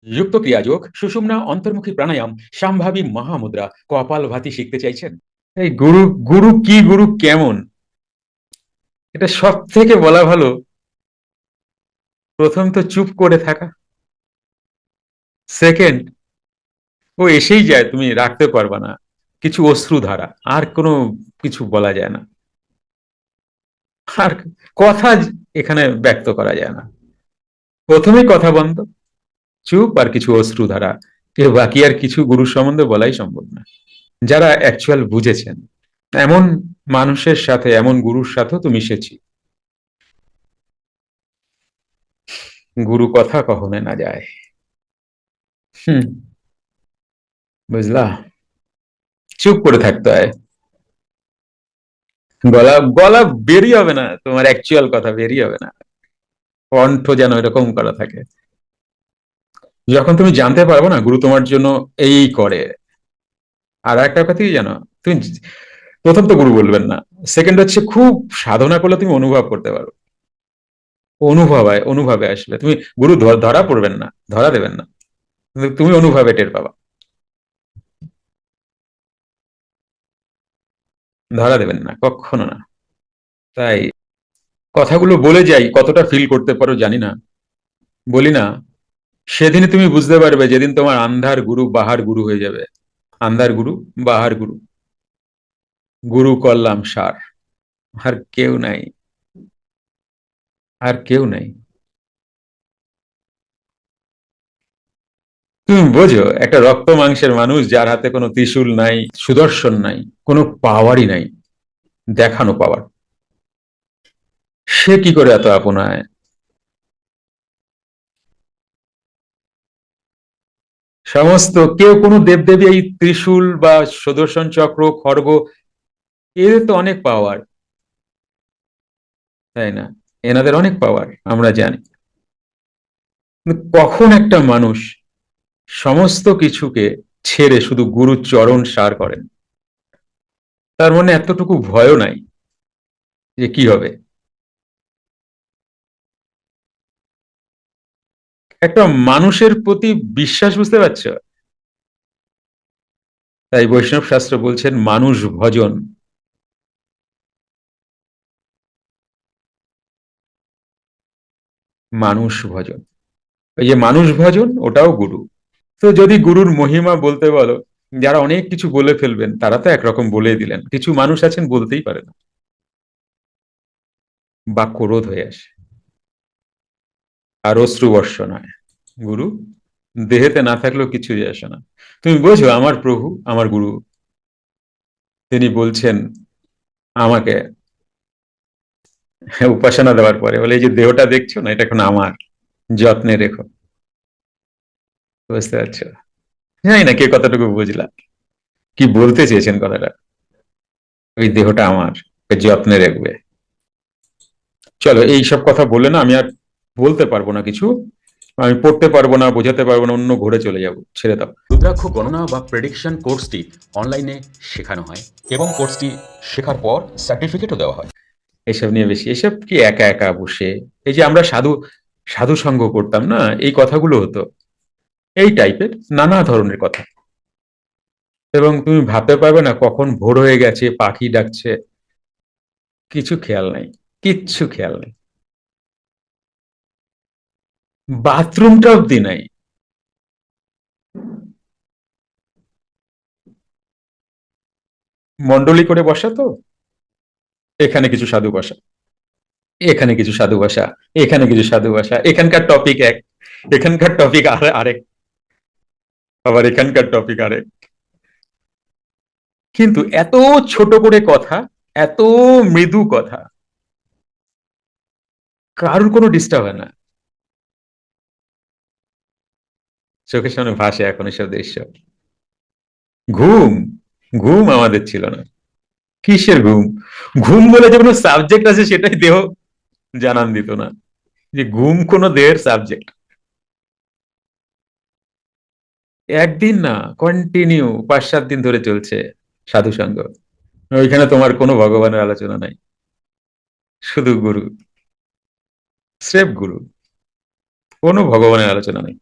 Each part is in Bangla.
যুক্ত ক্রিয়াযোগ, সুষুম্না, অন্তর্মুখী প্রাণায়াম, সম্ভাবী মহামুদ্রা, কপালভাতি শিখতে চাইছেন? এই গুরু, গুরু কি, গুরু কেমন, এটা সব থেকে বলা ভালো। প্রথম তো চুপ করে থাকা। সেকেন্ড, ও এসেই যায়, তুমি রাখতে পারবা না। কিছু অশ্রুধারা, আর কোনো কিছু বলা যায় না। আর কথা এখানে ব্যক্ত করা যায় না। প্রথমেই কথা বন্ধ, চুপ, আর কিছু অশ্রুধারা। এর বাকি আর কিছু গুরুর সম্বন্ধে বলাই সম্ভব না। যারা অ্যাকচুয়াল বুঝেছেন, এমন মানুষের সাথে, এমন গুরুর সাথেও তো মিশেছি। গুরু কথা কখনো না যায়। হুম, বুঝলা? চুপ করে থাকতে হয়। গলা গলা বেরিয়ে হবে না, তোমার অ্যাকচুয়াল কথা বেরিয়ে হবে না। কণ্ঠ যেন এরকম করা থাকে। যখন তুমি জানতে পারবে না গুরু তোমার জন্য এই করে। আর একটা কথা কি জানো, তুমি প্রথম তো গুরু বলবেন না। সেকেন্ড হচ্ছে, খুব সাধনা করলে তুমি অনুভব করতে পারো। অনুভবে আসবে তুমি। গুরু ধরা পড়বেন না, ধরা দেবেন না, কিন্তু তুমি অনুভবে টের পাবা। ধরা দেবেন না, কখনো না। তাই কথাগুলো বলে যাই, কতটা ফিল করতে পারো জানি না। বলি না, সেদিনই তুমি বুঝতে পারবে, যেদিন তোমার আন্ধার গুরু বাহার গুরু হয়ে যাবে। আন্ধার গুরু, বাহার গুরু, গুরু করলাম সার। আর কেউ নাই, আর কেউ নাই। তুমি বোঝো, একটা রক্ত মাংসের মানুষ, যার হাতে কোনো ত্রিশূল নাই, সুদর্শন নাই, কোনো পাওয়ারই নাই, দেখানো পাওয়ার, সে কি করে এত আপনায়? সমস্ত কেউ, কোনো দেবদেবী এই ত্রিশূল বা সুদর্শন চক্র, খড়গ, এদের তো অনেক পাওয়ার, তাই না? এনাদের অনেক পাওয়ার, আমরা জানি। কিন্তু কখন একটা মানুষ সমস্ত কিছুকে ছেড়ে শুধু গুরুর চরণ সার করেন, তার মনে এতটুকু ভয়ও নাই যে কি হবে। একটা মানুষের প্রতি বিশ্বাস, বুঝতে পারছো? তাই বৈষ্ণব শাস্ত্র বলছেন মানুষ ভজন। মানুষ ভজন, এই যে মানুষ ভজন, ওটাও গুরু। তো যদি গুরুর মহিমা বলতে বলো, যারা অনেক কিছু বলে ফেলবেন তারা তো একরকম বলে দিলেন, কিছু মানুষ আছেন বলতেই পারে না, বা ক্রোধ হয়ে আসে, আর অশ্রু বর্ষণ হয়। গুরু দেহেতে না থাকলেও কিছু যায় আসে না। তুমি বোঝো, আমার প্রভু, আমার গুরু, তিনি বলছেন আমাকে, উপাসনা দেওয়ার পরে বলে, এই যে দেহটা দেখছো না, এটা এখন আমার, যত্নে রেখো। বুঝতে পারছো? জানি না কে কতটুকু বুঝলা, কি বলতে চেয়েছেন কথাটা। ওই দেহটা আমার, ওকে যত্নে রাখবে। চলো, এই সব কথা বলে না আমি আর বলতে পারবো না কিছু। আমি পড়তে পারবো না, বোঝাতে পারবো না, অন্য ঘরে চলে যাব, ছেড়ে দাও। রুদ্রাক্ষ গণনা বা প্রেডিকশন কোর্সটি অনলাইনে শেখানো হয়, এবং কোর্সটি শেখার পর সার্টিফিকেটও দেওয়া হয়। এসব নিয়ে বেশি, এসব কি একা একা বসে, এই যে আমরা সাধু সাধু সঙ্গ করতাম না, এই কথাগুলো হতো, এই টাইপের নানা ধরনের কথা। এবং তুমি ভাবতে পারবে না কখন ভোর হয়ে গেছে, পাখি ডাকছে, কিছু খেয়াল নাই, কিচ্ছু খেয়াল নেই। বাথরুমটা অব্দি নাই। মন্ডলী করে বসা তো, এখানে কিছু সাধু বসা, এখানে কিছু সাধু বসা, এখানে কিছু সাধু বসা, এখানকার টপিক এক, এখানকার টপিক আরেক, আবার এখানকার টপিক আরেক। কিন্তু এত ছোট করে কথা, এত মৃদু কথা, কারোর কোনো ডিস্টার্ব হয় না। চোখের সামনে ভাসে এখন এসব দৃশ্য। ঘুম, ঘুম আমাদের ছিল না। কিসের ঘুম? ঘুম বলে যে কোনো সাবজেক্ট আছে সেটাই দেহ জানান দিত না, যে ঘুম কোনো দেহের সাবজেক্ট। একদিন না, কন্টিনিউ 5-7 দিন ধরে চলছে সাধু সঙ্গ। ওইখানে তোমার কোনো ভগবানের আলোচনা নাই, শুধু গুরু, স্রেফ গুরু, কোনো ভগবানের আলোচনা নেই।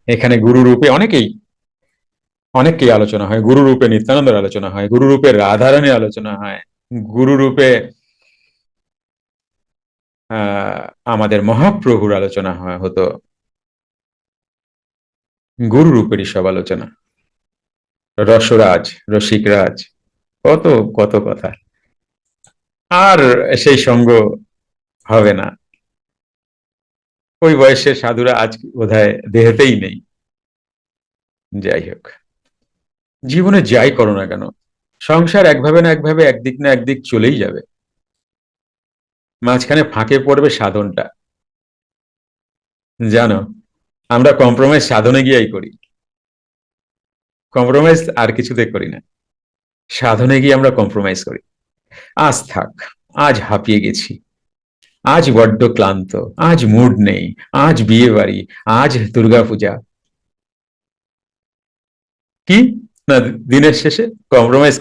এখানে গুরু রূপে অনেককেই আলোচনা হয়, গুরু রূপে নিত্যানন্দের আলোচনা হয়, গুরু রূপে রাধারানীর আলোচনা হয়, গুরু রূপে আহ আমাদের মহাপ্রভুর আলোচনা হতো, গুরু রূপেরই সব আলোচনা, রসরাজ, রসিকরাজ, কত কত কথা। আর সেই সঙ্গ হবে না, ওই বয়সের সাধুরা আজ বোধহয় দেহেতেই নেই। যাই হোক, জীবনে যাই করো না কেন, সংসার একভাবে না একভাবে, একদিক না একদিক চলেই যাবে, মাঝখানে ফাঁকে পড়বে সাধনটা। জানো, আমরা কম্প্রোমাইজ সাধনে গিয়েই করি, কম্প্রোমাইজ আর কিছুতে করি না, সাধনে গিয়ে আমরা কম্প্রোমাইজ করি। আজ থাক, আজ হাঁপিয়ে গেছি, আজ বড্ড ক্লান্ত, আজ মুড নেই, আজ বিয়ে বাড়ি, আজ দুর্গাপূজা, কি না, দিনের শেষে কম্প্রোমাইজ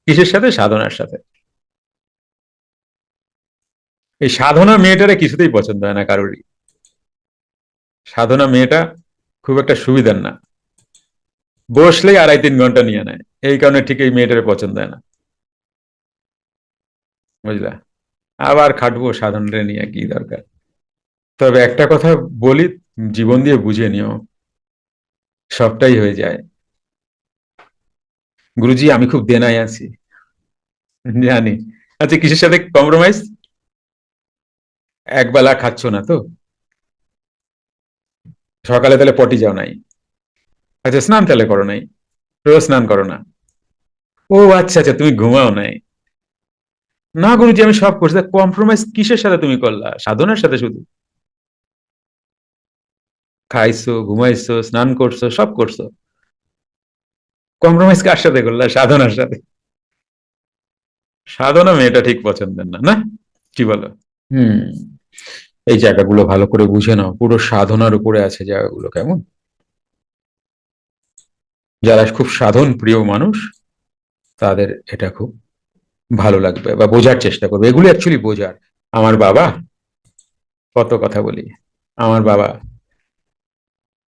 কিসের সাথে? সাধনার সাথে। এই সাধনা মেয়েটারে কিছুতেই পছন্দ হয় না কারোরই, সাধনা মেয়েটা খুব একটা সুবিধার না, বসলেই 2.5-3 ঘন্টা নিয়ে নেয়, এই কারণে ঠিক এই মেয়েটারে পছন্দ হয় না, বুঝলা? আবার খাটবো সাধনটা নিয়ে, কি দরকার? তবে একটা কথা বলি, জীবন দিয়ে বুঝে নিও, সবটাই হয়ে যায়। গুরুজি আমি খুব দেনায় আছি, জানি। আচ্ছা, কিসের সাথে কম্প্রোমাইজ? একবেলা খাচ্ছ না তো, সকালে তাহলে পটি যাও নাই, আচ্ছা স্নান তাহলে করো নাই, রোজ স্নান করো না, ও আচ্ছা আচ্ছা তুমি ঘুমাও নাই, না গুরুজি আমি সব করছি, কম্প্রোমাইজ কিসের সাথে তুমি করলা? সাধনার সাথে শুধু, খাইছো, ঘুমাইছো, স্নান করছো, সব করছো, কম্প্রোমাইজ কার সাথে করলা? সাধনার সাথে। সাধনা মেয়েটা ঠিক পছন্দের না, না? কি বলো? হুম, এই জায়গাগুলো ভালো করে বুঝে নাও, পুরো সাধনার উপরে আছে জায়গাগুলো, কেমন? যারা খুব সাধন প্রিয় মানুষ, তাদের এটা খুব ভালো লাগবে বা বোঝার চেষ্টা করবে, এগুলো অ্যাকচুয়ালি বোঝার। আমার বাবা, কত কথা বলি, আমার বাবা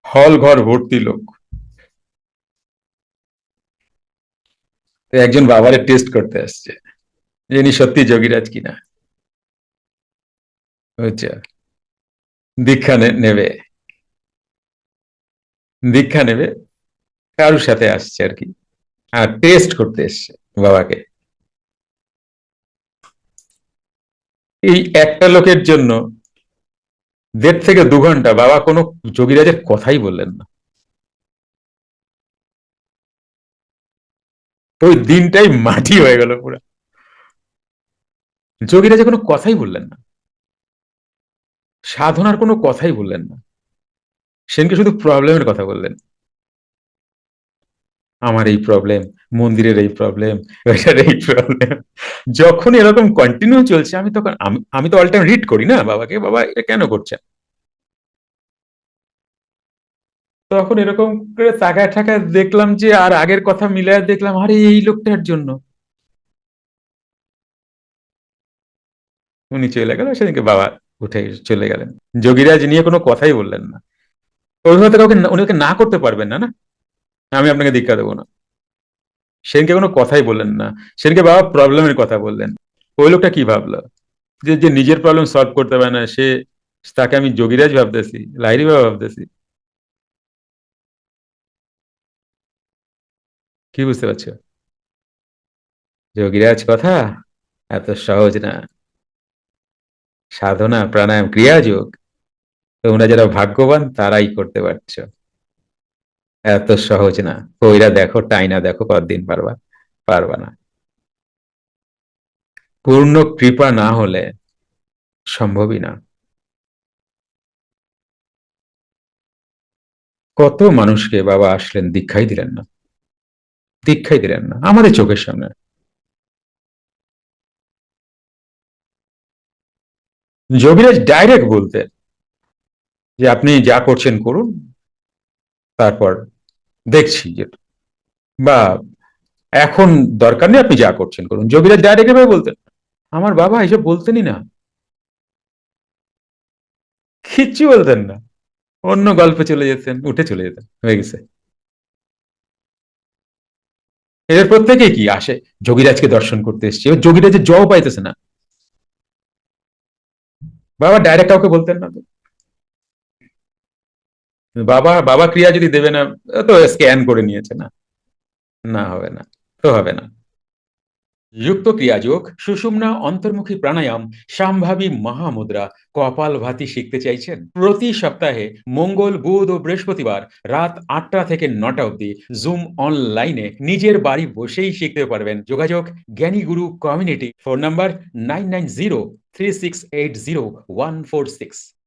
হল ঘর ভর্তি লোক, তো একজন বাবারে টেস্ট করতে আসছে, যিনি সত্যি যোগীরাজ কিনা, বুঝছো? দীক্ষা নেবে, দীক্ষা নেবে, কারুর সাথে আসছে আর কি, আর টেস্ট করতে এসছে বাবাকে। এই একটা লোকের জন্য 1.5 থেকে 2 ঘন্টা বাবা কোনো যোগীরাজের কথাই বললেন না, ওই দিনটাই মাটি হয়ে গেল পুরো, যোগীরাজের কোনো কথাই বললেন না, সাধনার কোনো কথাই বললেন না, সেনকে শুধু প্রবলেমের কথা বললেন, আমার এই প্রবলেম, মন্দিরের এই প্রবলেম, ওইটার এই প্রবলেম। যখন এরকম কন্টিনিউ চলছে, আমি তখন আমি তো অল টাইম রিড করি না বাবাকে, বাবা এটা কেন করছেন, তখন এরকম করে তাকায় ঠাকায় দেখলাম যে, আর আগের কথা মিলায় দেখলাম, আরে এই লোকটার জন্য উনি চলে গেল, সেদিনকে বাবা উঠে চলে গেলেন, যোগীরাজ নিয়ে কোনো কথাই বললেন না। অভিভাবক কাউকে উনি না করতে পারবেন না, না আমি আপনাকে দীক্ষা দেবো না, সেদিনকে কোনো কথাই বললেন না, সেদিনকে বাবা প্রবলেমের কথা বললেন। ওই লোকটা কি ভাবলো, যে যে নিজের প্রবলেম সলভ করতে পারে না, সে, তাকে আমি যোগীরাজ ভাবতেছি, লাহিড়ী বাবা ভাবতেছি, কি বুঝতে পারছো? যোগীরাজ কথা এত সহজ না, সাধনা প্রাণায়াম ক্রিয়াযোগ তোমরা যারা ভাগ্যবান তারাই করতে পারছো, এত সহজ না, কইরা দেখো, টাইনা দেখো, কতদিন পারবা, পারবা না, পূর্ণ কৃপা না হলে সম্ভবই না। কত মানুষকে বাবা আসলেন, দীক্ষাই দিলেন না, দীক্ষাই দিলেন না আমাদের চোখের সামনে। যোগীরাজ ডাইরেক্ট বলতেন যে আপনি যা করছেন করুন, তারপর দেখছি যে, বা এখন দরকার নেই, আপনি যা করছেন করুন, যোগীরাজ ডাইরেক্ট এভাবে বলতেন। আমার বাবা এসব বলতেনই না, কিচ্ছু বলতেন না, অন্য গল্পে চলে যেতেন, উঠে চলে যেতেন, হয়ে গেছে। এদের প্রত্যেকেই কি আসে যোগীরাজকে দর্শন করতে এসছে, এবার যোগীরাজের জব পাইতেছে না, বাবা ডাইরেক্ট কাউকে বলতেন না তো। বাবা বাবা ক্রিয়া যদি দেবে না, তো স্ক্যান করে নিয়েছে না, না হবে না, তো হবে না। যুক্ত ক্রিয়াযোগ, সুষুম্না অন্তর্মুখী প্রাণায়াম, সম্ভাবী মহামুদ্রা, কপালভাতি শিখতে চাইছেন? প্রতি সপ্তাহে মঙ্গল, বুধ ও বৃহস্পতিবার রাত 8টা থেকে 9টা অবধি জুম অনলাইনে নিজের বাড়ি বসেই শিখতে পারবেন। যোগাযোগ জ্ঞানী গুরু কমিউনিটি, ফোন নাম্বার 9903680146।